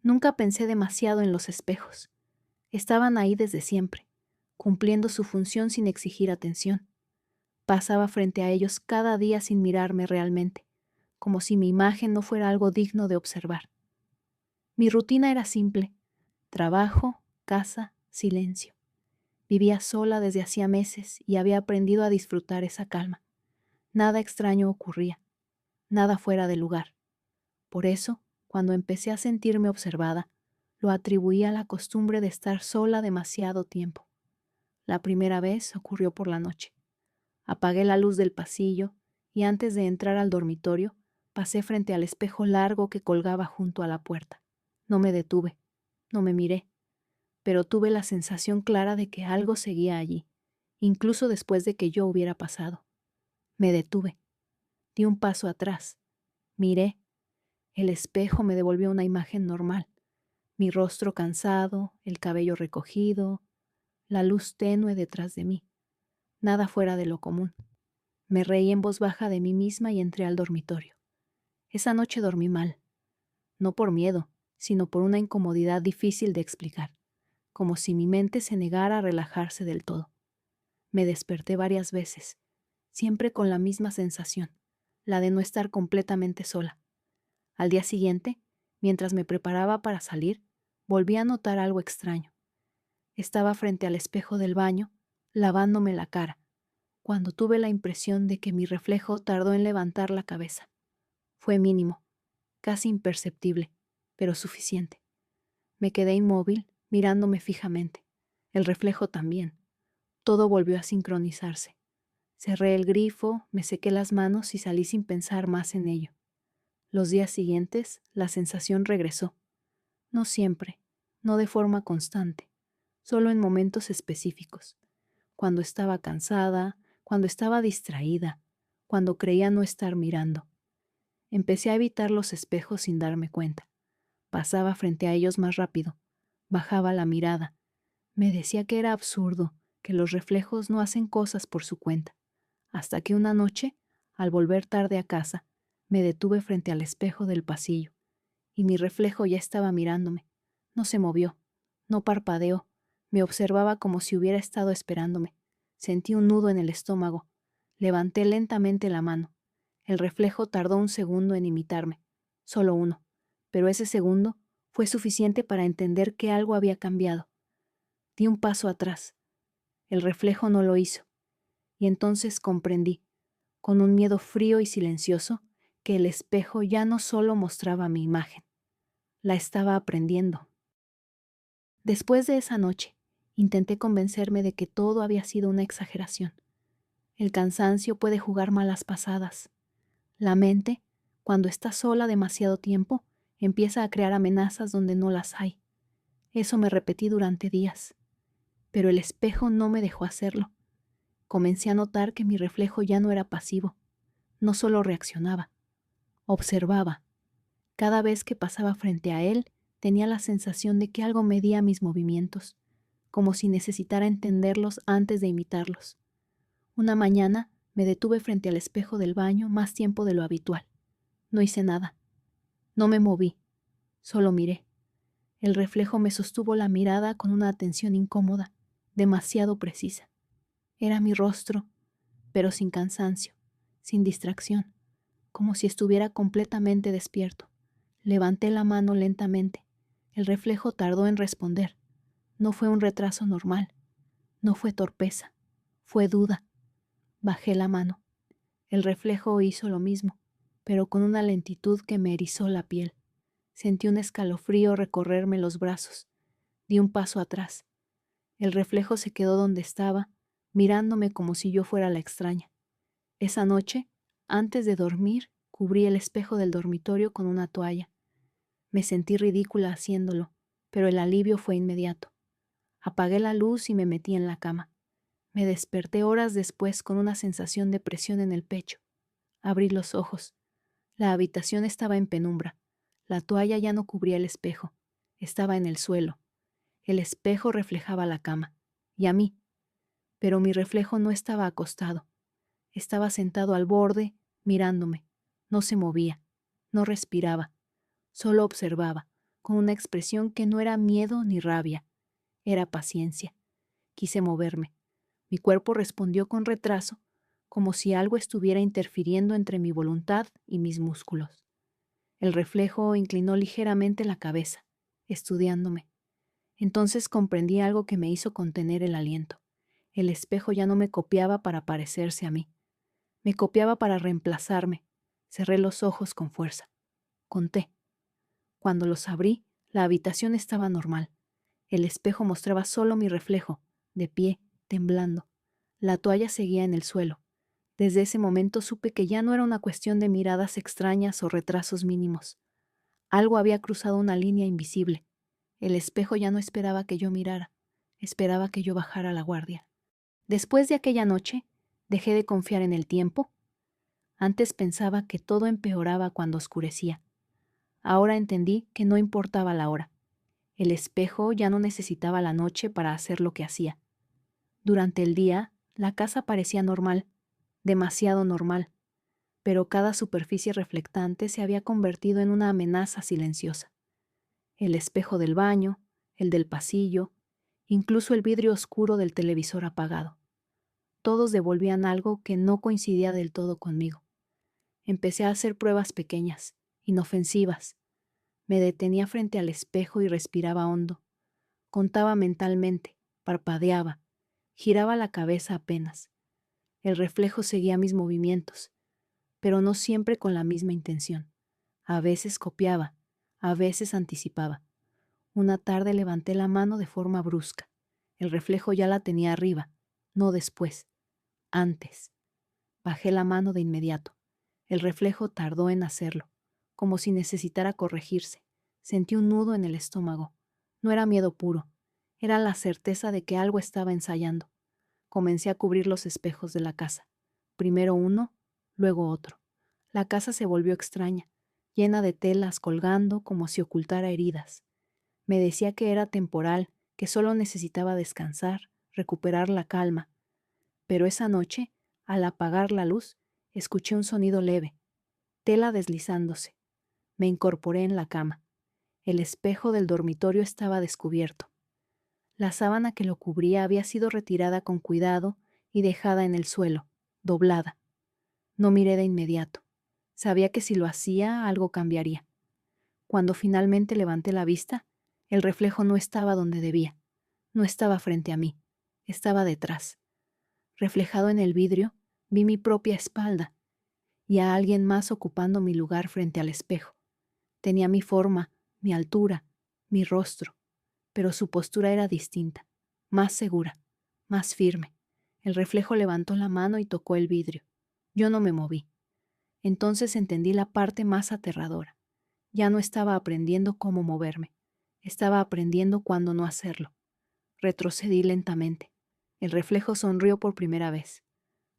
Nunca pensé demasiado en los espejos. Estaban ahí desde siempre, cumpliendo su función sin exigir atención. Pasaba frente a ellos cada día sin mirarme realmente, como si mi imagen no fuera algo digno de observar. Mi rutina era simple: trabajo, casa, silencio. Vivía sola desde hacía meses y había aprendido a disfrutar esa calma. Nada extraño ocurría, nada fuera de lugar. Por eso, cuando empecé a sentirme observada, lo atribuí a la costumbre de estar sola demasiado tiempo. La primera vez ocurrió por la noche. Apagué la luz del pasillo y antes de entrar al dormitorio, pasé frente al espejo largo que colgaba junto a la puerta. No me detuve, no me miré, pero tuve la sensación clara de que algo seguía allí, incluso después de que yo hubiera pasado. Me detuve, di un paso atrás, miré. El espejo me devolvió una imagen normal: mi rostro cansado, el cabello recogido, la luz tenue detrás de mí. Nada fuera de lo común. Me reí en voz baja de mí misma y entré al dormitorio. Esa noche dormí mal, no por miedo, sino por una incomodidad difícil de explicar, como si mi mente se negara a relajarse del todo. Me desperté varias veces, siempre con la misma sensación, la de no estar completamente sola. Al día siguiente, mientras me preparaba para salir, volví a notar algo extraño. Estaba frente al espejo del baño, lavándome la cara, cuando tuve la impresión de que mi reflejo tardó en levantar la cabeza. Fue mínimo, casi imperceptible, pero suficiente. Me quedé inmóvil, mirándome fijamente. El reflejo también. Todo volvió a sincronizarse. Cerré el grifo, me sequé las manos y salí sin pensar más en ello. Los días siguientes, la sensación regresó. No siempre, no de forma constante, solo en momentos específicos. Cuando estaba cansada, cuando estaba distraída, cuando creía no estar mirando. Empecé a evitar los espejos sin darme cuenta. Pasaba frente a ellos más rápido, bajaba la mirada. Me decía que era absurdo, que los reflejos no hacen cosas por su cuenta. Hasta que una noche, al volver tarde a casa, me detuve frente al espejo del pasillo, y mi reflejo ya estaba mirándome. No se movió, no parpadeó, me observaba como si hubiera estado esperándome. Sentí un nudo en el estómago. Levanté lentamente la mano. El reflejo tardó un segundo en imitarme, solo uno, pero ese segundo fue suficiente para entender que algo había cambiado. Di un paso atrás. El reflejo no lo hizo, y entonces comprendí, con un miedo frío y silencioso, que el espejo ya no solo mostraba mi imagen, la estaba aprendiendo. Después de esa noche, intenté convencerme de que todo había sido una exageración. El cansancio puede jugar malas pasadas. La mente, cuando está sola demasiado tiempo, empieza a crear amenazas donde no las hay. Eso me repetí durante días. Pero el espejo no me dejó hacerlo. Comencé a notar que mi reflejo ya no era pasivo. No solo reaccionaba, observaba. Cada vez que pasaba frente a él, tenía la sensación de que algo medía mis movimientos, como si necesitara entenderlos antes de imitarlos. Una mañana me detuve frente al espejo del baño más tiempo de lo habitual. No hice nada. No me moví. Solo miré. El reflejo me sostuvo la mirada con una atención incómoda, demasiado precisa. Era mi rostro, pero sin cansancio, sin distracción, como si estuviera completamente despierto. Levanté la mano lentamente. El reflejo tardó en responder. No fue un retraso normal. No fue torpeza. Fue duda. Bajé la mano. El reflejo hizo lo mismo, pero con una lentitud que me erizó la piel. Sentí un escalofrío recorrerme los brazos. Di un paso atrás. El reflejo se quedó donde estaba, mirándome como si yo fuera la extraña. Esa noche, antes de dormir, cubrí el espejo del dormitorio con una toalla. Me sentí ridícula haciéndolo, pero el alivio fue inmediato. Apagué la luz y me metí en la cama. Me desperté horas después con una sensación de presión en el pecho. Abrí los ojos. La habitación estaba en penumbra. La toalla ya no cubría el espejo. Estaba en el suelo. El espejo reflejaba la cama, y a mí. Pero mi reflejo no estaba acostado. Estaba sentado al borde, mirándome. No se movía, no respiraba. Solo observaba, con una expresión que no era miedo ni rabia, era paciencia. Quise moverme. Mi cuerpo respondió con retraso, como si algo estuviera interfiriendo entre mi voluntad y mis músculos. El reflejo inclinó ligeramente la cabeza, estudiándome. Entonces comprendí algo que me hizo contener el aliento. El espejo ya no me copiaba para parecerse a mí. Me copiaba para reemplazarme. Cerré los ojos con fuerza. Conté. Cuando los abrí, la habitación estaba normal. El espejo mostraba solo mi reflejo, de pie, temblando. La toalla seguía en el suelo. Desde ese momento supe que ya no era una cuestión de miradas extrañas o retrasos mínimos. Algo había cruzado una línea invisible. El espejo ya no esperaba que yo mirara, esperaba que yo bajara la guardia. Después de aquella noche, dejé de confiar en el tiempo. Antes pensaba que todo empeoraba cuando oscurecía. Ahora entendí que no importaba la hora. El espejo ya no necesitaba la noche para hacer lo que hacía. Durante el día, la casa parecía normal, demasiado normal, pero cada superficie reflectante se había convertido en una amenaza silenciosa. El espejo del baño, el del pasillo, incluso el vidrio oscuro del televisor apagado. Todos devolvían algo que no coincidía del todo conmigo. Empecé a hacer pruebas pequeñas, inofensivas. Me detenía frente al espejo y respiraba hondo. Contaba mentalmente, parpadeaba, giraba la cabeza apenas. El reflejo seguía mis movimientos, pero no siempre con la misma intención. A veces copiaba, a veces anticipaba. Una tarde levanté la mano de forma brusca. El reflejo ya la tenía arriba, no después, antes. Bajé la mano de inmediato. El reflejo tardó en hacerlo, como si necesitara corregirse. Sentí un nudo en el estómago. No era miedo puro, era la certeza de que algo estaba ensayando. Comencé a cubrir los espejos de la casa. Primero uno, luego otro. La casa se volvió extraña, llena de telas colgando como si ocultara heridas. Me decía que era temporal, que solo necesitaba descansar, recuperar la calma. Pero esa noche, al apagar la luz, escuché un sonido leve, tela deslizándose. Me incorporé en la cama. El espejo del dormitorio estaba descubierto. La sábana que lo cubría había sido retirada con cuidado y dejada en el suelo, doblada. No miré de inmediato. Sabía que si lo hacía, algo cambiaría. Cuando finalmente levanté la vista, el reflejo no estaba donde debía. No estaba frente a mí. Estaba detrás. Reflejado en el vidrio, vi mi propia espalda y a alguien más ocupando mi lugar frente al espejo. Tenía mi forma, mi altura, mi rostro, pero su postura era distinta, más segura, más firme. El reflejo levantó la mano y tocó el vidrio. Yo no me moví. Entonces entendí la parte más aterradora. Ya no estaba aprendiendo cómo moverme. Estaba aprendiendo cuándo no hacerlo. Retrocedí lentamente. El reflejo sonrió por primera vez.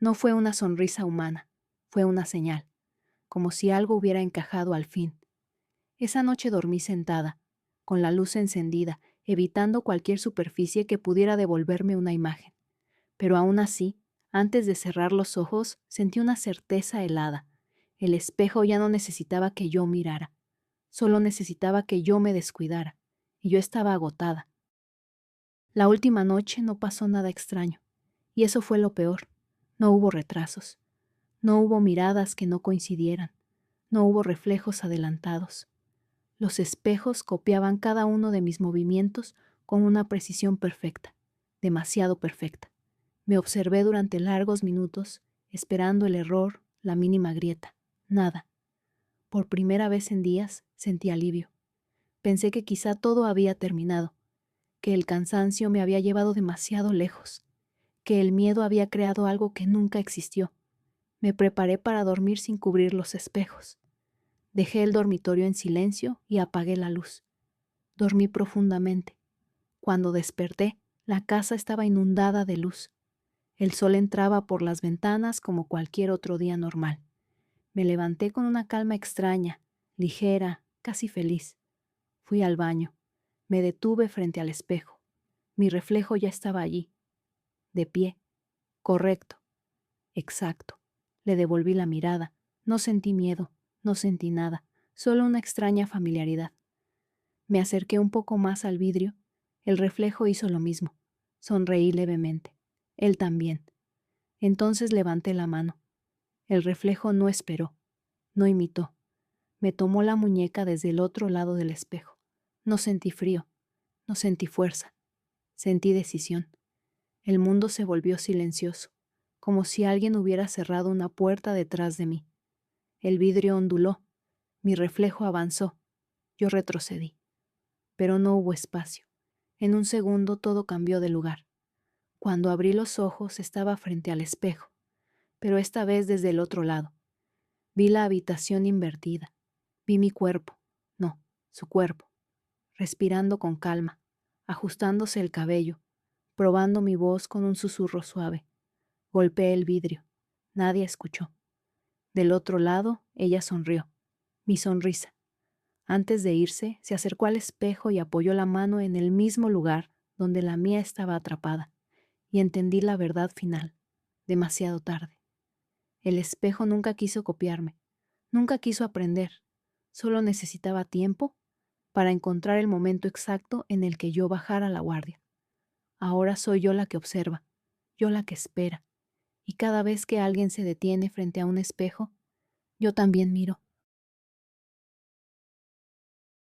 No fue una sonrisa humana, fue una señal, como si algo hubiera encajado al fin. Esa noche dormí sentada, con la luz encendida, evitando cualquier superficie que pudiera devolverme una imagen. Pero aún así, antes de cerrar los ojos, sentí una certeza helada. El espejo ya no necesitaba que yo mirara, solo necesitaba que yo me descuidara, y yo estaba agotada. La última noche no pasó nada extraño, y eso fue lo peor. No hubo retrasos, no hubo miradas que no coincidieran, no hubo reflejos adelantados. Los espejos copiaban cada uno de mis movimientos con una precisión perfecta, demasiado perfecta. Me observé durante largos minutos, esperando el error, la mínima grieta. Nada. Por primera vez en días sentí alivio. Pensé que quizá todo había terminado, que el cansancio me había llevado demasiado lejos, que el miedo había creado algo que nunca existió. Me preparé para dormir sin cubrir los espejos. Dejé el dormitorio en silencio y apagué la luz. Dormí profundamente. Cuando desperté, la casa estaba inundada de luz. El sol entraba por las ventanas como cualquier otro día normal. Me levanté con una calma extraña, ligera, casi feliz. Fui al baño. Me detuve frente al espejo. Mi reflejo ya estaba allí, de pie, correcto, exacto. Le devolví la mirada. No sentí miedo, no sentí nada, solo una extraña familiaridad. Me acerqué un poco más al vidrio. El reflejo hizo lo mismo. Sonreí levemente. Él también. Entonces levanté la mano. El reflejo no esperó, no imitó. Me tomó la muñeca desde el otro lado del espejo. No sentí frío, no sentí fuerza, sentí decisión. El mundo se volvió silencioso, como si alguien hubiera cerrado una puerta detrás de mí. El vidrio onduló, mi reflejo avanzó, yo retrocedí. Pero no hubo espacio. En un segundo todo cambió de lugar. Cuando abrí los ojos estaba frente al espejo, pero esta vez desde el otro lado. Vi la habitación invertida. Vi mi cuerpo, no, su cuerpo, respirando con calma, ajustándose el cabello, probando mi voz con un susurro suave. Golpeé el vidrio. Nadie escuchó. Del otro lado, ella sonrió. Mi sonrisa. Antes de irse, se acercó al espejo y apoyó la mano en el mismo lugar donde la mía estaba atrapada, y entendí la verdad final, demasiado tarde. El espejo nunca quiso copiarme, nunca quiso aprender, solo necesitaba tiempo para encontrar el momento exacto en el que yo bajara la guardia. Ahora soy yo la que observa, yo la que espera, y cada vez que alguien se detiene frente a un espejo, yo también miro.